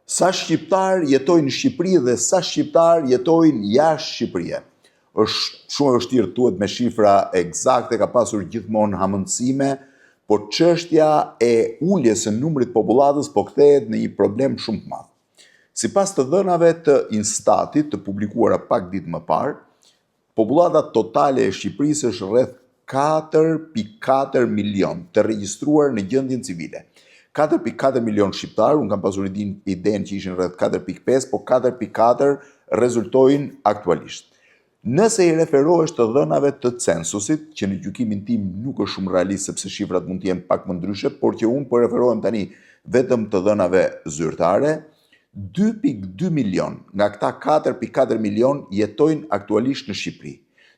Sa shqiptar jetojnë në Shqipëri dhe sa shqiptar jetojnë jashtë Shqipërisë. Është shumë e vështirë thuhet me shifra eksakte, ka pasur gjithmonë hamendësime, por çështja e uljes së numrit të popullatës po kthehet në një problem shumë të madh. Sipas të dhënave të Instatit të publikuara pak ditë më parë, popullata totale e Shqipërisë është rreth 4.4 milion të regjistruar në gjendjen civile. 4.4 milion shqiptar, unë kam pasur idenë që ishin rreth 4.5, po 4.4 rezultojnë aktualisht. Nëse i referohesh të dhënave të censusit, që në gjykimin tim nuk është shumë realist sepse shifrat mund të jenë pak më ndryshe, por që unë po referohem tani vetëm të dhënave zyrtare, 2.2 milion nga këta 4.4 milion jetojnë aktualisht në Shqipëri.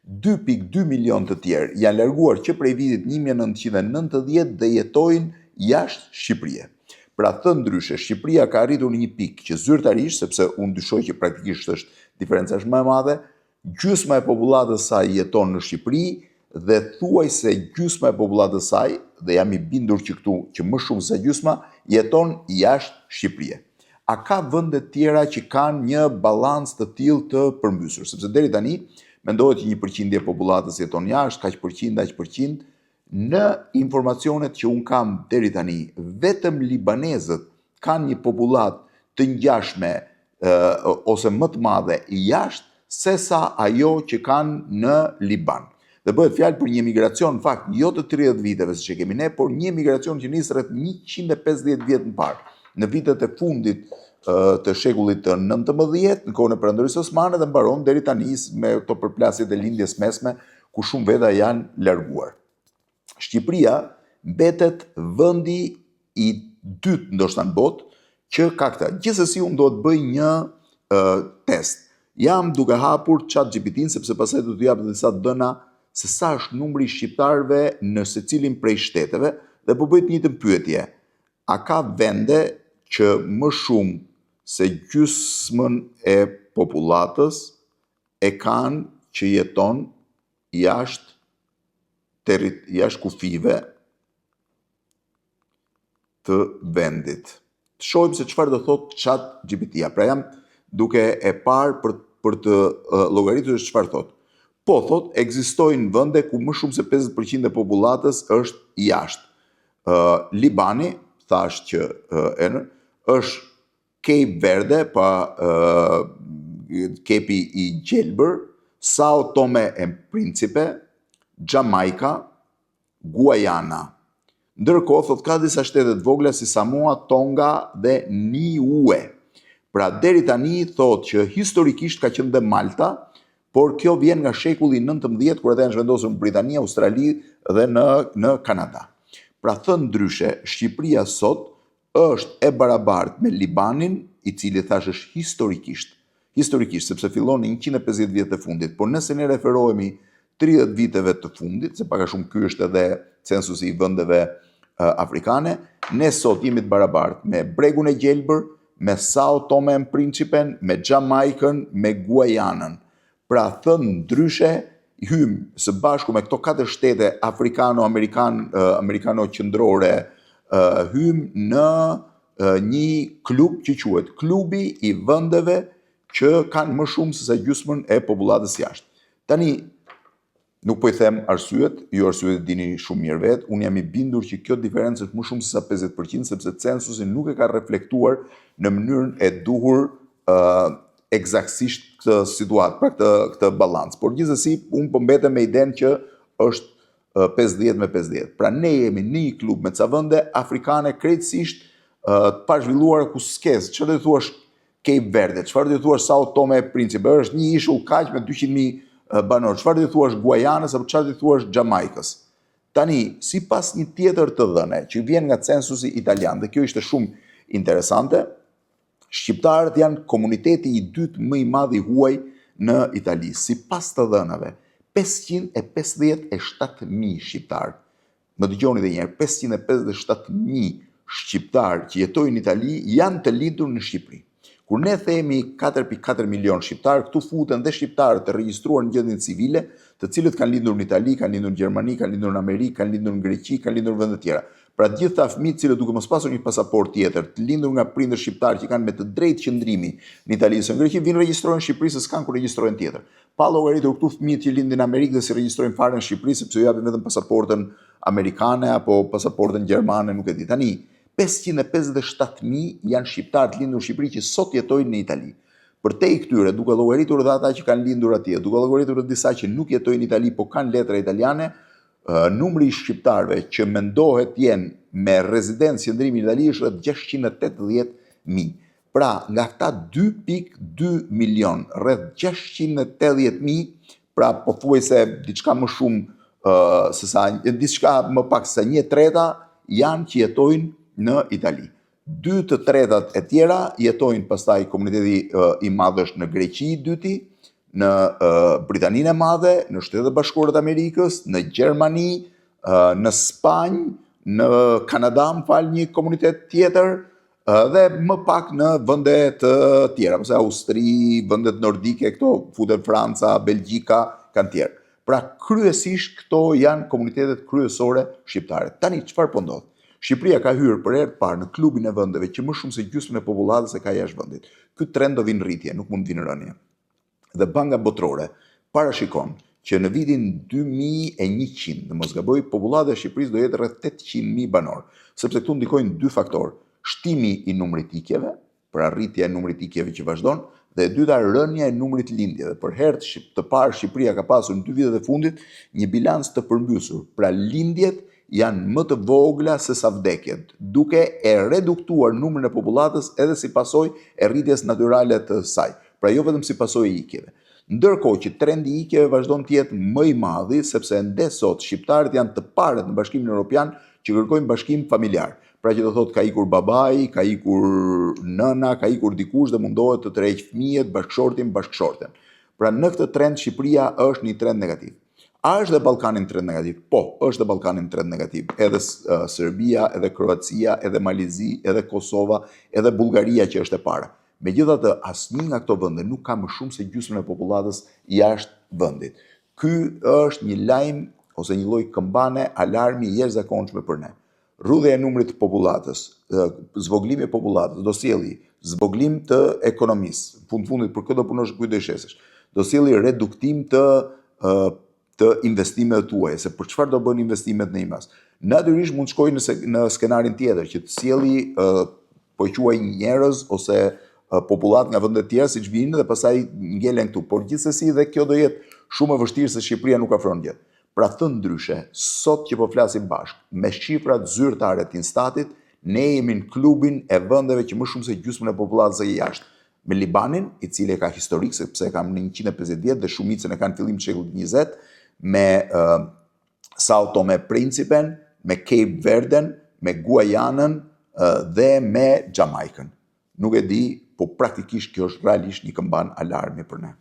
2.2 milion të tjerë janë larguar që prej vitit 1990 dhe jetojnë jashtë Shqipërisë. Pra thënë ndryshe, Shqipëria ka arritur në një pikë që zyrtarisht, sepse unë dyshoj që praktikisht është diferenca është më e madhe, gjysma e popullatës saj jeton në Shqipëri dhe thuajse gjysma e popullatës saj, dhe jam i bindur që këtu që më shumë se gjysma, jeton jashtë Shqipërisë. A ka vende tjera që kanë një balancë të tillë të përmbysur, sepse deri tani mendohet që 1% e popullatës jeton jashtë, kaq përqind, në informacionet që unë kam deri tani, vetëm libanezët kanë një popullat të ngjashme ose më të madhe jashtë sesa ajo që kanë në Liban. Dhe bëhet fjalë për një emigracion, në fakt, jo të 30 viteve siç e kemi ne, por një emigracion që nis rreth 150 vjet më parë, në vitet e fundit të shekullit të 19, në kohën e Perandorisë Osmane dhe mbaron deri tani me këto përplasjet e lindjes mesme ku shumë veta janë larguar. Shqipëria mbetet vendi i dytë ndoshta në botë që ka këtë. Gjithsesi unë do të bëj një test. Jam duke hapur ChatGPT-n sepse pastaj do t'ju jap disa dëna se sa është numri i shqiptarëve në secilin prej shteteve dhe po bëj të njëjtën pyetje. A ka vende që më shumë se gjysmën e popullatës e kanë që jeton jashtë kufive të vendit? Të shohim se çfarë do thotë ChatGPT-ja. Pra jam duke e parë për të llogaritur se çfarë thotë. Po thotë, ekzistojnë vende ku më shumë se 50% e popullatës është jashtë. Libani, thash që është Cape Verde, pa Kepi i Gjelbër, Sao Tome e Principe, Jamaica, Guajana. Ndërkohë, thot ka disa shtete të vogla si Samoa, Tonga dhe Niue. Pra deri tani thot që historikisht ka qenë dhe Malta, por kjo vjen nga shekulli 19 kur ata janë zhvendosur në Britani, Australi dhe në Kanada. Pra thënë ndryshe, Shqipëria sot është e barabartë me Libanin, i cili thash është historikisht, sepse fillon në 150 vjet të fundit, por nëse ne referohemi 30 viteve të fundit, se paka shumë ky është edhe censusi i vendeve afrikane, ne sot jemi të barabartë me Bregun e Gjelbër, me Sao Tome and Principe, me Jamaikën, me Guajanën. Pra thënë ndryshe, hym së bashku me këto 4 shtete amerikano-qendrore, hym në një klub që quhet Klubi i vendeve që kanë më shumë se sa gjysmën e popullatës jashtë. Tani nuk po i them arsyet, ju arsyet dini shumë mirë vetë, unë jam i bindur që kjo diferencë është më shumë se sa 50%, sepse censusi nuk e ka reflektuar në mënyrën e duhur eksaktësisht këtë situatë, pra këtë balancë. Por gjithsesi, unë po mbetem me idenë që është 50 me 50. Pra ne jemi në një klub me ca vende afrikane krejtësisht të pazhvilluara ku s'kes. Çfarë do të thuash Cape Verde? Çfarë do të thuash Sao Tome e Principe? Është një ishull kaq me 200.000 banorë. Çfarë do të thuash Guajanës apo çfarë do të thuash Jamaikës? Tani, sipas një tjetër të dhëne që vjen nga censusi italian, dhe kjo ishte shumë interesante, shqiptarët janë komuniteti i dytë më i madh i huaj në Itali. Sipas të dhënave, 557.000 shqiptarë. Më dëgjoni edhe një herë, 557.000 shqiptarë që jetojnë në Itali janë të lindur në Shqipëri. Kur ne themi 4.4 milion shqiptarë, këtu futen dhe shqiptarë të regjistruar në gjendjen civile, të cilët kanë lindur në Itali, kanë lindur në Gjermani, kanë lindur në Amerikë, kanë lindur në Greqi, kanë lindur në vende të tjera. Pra gjithë ta fëmijët cilët duke mos pasur një pasaport tjetër, të lindur nga prindër shqiptar që kanë me të drejtë qëndrimi në Itali ose në Greqi, vinë regjistrohen në Shqipëri se s'kan ku regjistrohen tjetër. Pa llogaritur këtu fëmijët që lindin në Amerikë dhe si regjistrojnë fare në Shqipëri sepse ju japin vetëm pasaportën amerikane apo pasaportën gjermane, nuk e di. Tani 557.000 janë shqiptar të lindur në Shqipëri që sot jetojnë në Itali. Përtej këtyre, duke llogaritur edhe ata që kanë lindur atje, duke llogaritur edhe disa që nuk jetojnë në Itali, po kanë letra italiane, numri i shqiptarëve që mendohet jenë me rezidencë qëndrimi në Itali është rreth 680.000. Pra, nga këta 2.2 milion, rreth 680.000, pra pothuajse diçka më shumë diçka më pak se 1/3 janë që jetojnë në Itali. 2/3 e tjera jetojnë pastaj komuniteti i madh është në Greqi, dyti, në Britaninë e Madhe, në Shtetet e Bashkuara të Amerikës, në Gjermani, në Spanjë, në Kanada, një komunitet tjetër, dhe më pak në vende të tjera, mëse Austri, vendet nordike, këto futen Franca, Belgjika, kanë tjerë. Pra kryesisht këto janë komunitetet kryesore shqiptare. Tani çfarë po ndodh? Shqipëria ka hyrë për herë të parë në klubin e vendeve që më shumë se gjysmën e popullatës e ka jashtë vendit. Ky trend do vinë rritje, nuk mund vinë rënje. Dhe Banka Botërore parashikon që në vitin 2100, në mos gaboj, popullata e Shqipërisë do jetë rreth 800.000 banor, sepse këtu ndikojnë dy faktorë: shtimi i numrit të ikjeve, pra rritja e numrit të ikjeve që vazhdon, dhe e dyta rënja e numrit të lindjeve. Për herë të parë Shqipëria ka pasur në 2 vitet e fundit një bilans të përmbysur, pra lindjet janë më të vogla se sa vdekjet, duke e reduktuar numrin e popullatës edhe si pasojë e rritjes natyrale të saj. Pra jo vetëm si pasojë e ikjeve. Ndërkohë që trendi i ikjeve vazhdon të jetë më i madhi, sepse ende sot shqiptarët janë të parët në Bashkimin Evropian që kërkojnë bashkim familjar. Pra që do thotë ka ikur babai, ka ikur nëna, ka ikur dikush dhe mundohet të tërheqë fëmijët, bashkëshorten. Pra në këtë trend Shqipëria është një trend negativ. A është dhe Ballkani në trend negativ? Po, është dhe Ballkani në trend negativ. Edhe Serbia, edhe Kroacia, edhe Malizi, edhe Kosova, edhe Bullgaria që është e para. Megjithatë, asnjë nga këto vende nuk ka më shumë se gjysmën e popullatës jashtë vendit. Ky është një lajm ose një lloj këmbane alarmi i jashtëzakonshme për ne. Rrudhja e numrit të popullatës, zvoglimi i popullatës do sjelli zvoglim të ekonomisë. Fundit për këtë do punosh kujt do i shesesh. Do sjelli reduktim të investimeve tuaja, se për çfarë do bën investimet në imas. Natyrisht mund të shkojë në skenarin tjetër që të sjelli po quaj njerëz ose popullat nga vende të tjera siç vinë dhe pastaj ngelen këtu. Por gjithsesi dhe kjo do jetë shumë e vështirë se Shqipëria nuk afron gjë. Pra thënë ndryshe, sot që po flasim bashkë me shifrat zyrtare të Instatit, ne jemi në klubin e vendeve që më shumë se gjysmën e popullatës e jashtë. Me Libanin, i cili ka historik sepse ka në 150 vjet dhe shumicën e kanë fillim të shekullit 20, me Sao Tome Principen, me Cape Verden, me Guajanën dhe me Jamaikën. Nuk e di, po praktikisht kjo është realisht një këmban alarmi për ne.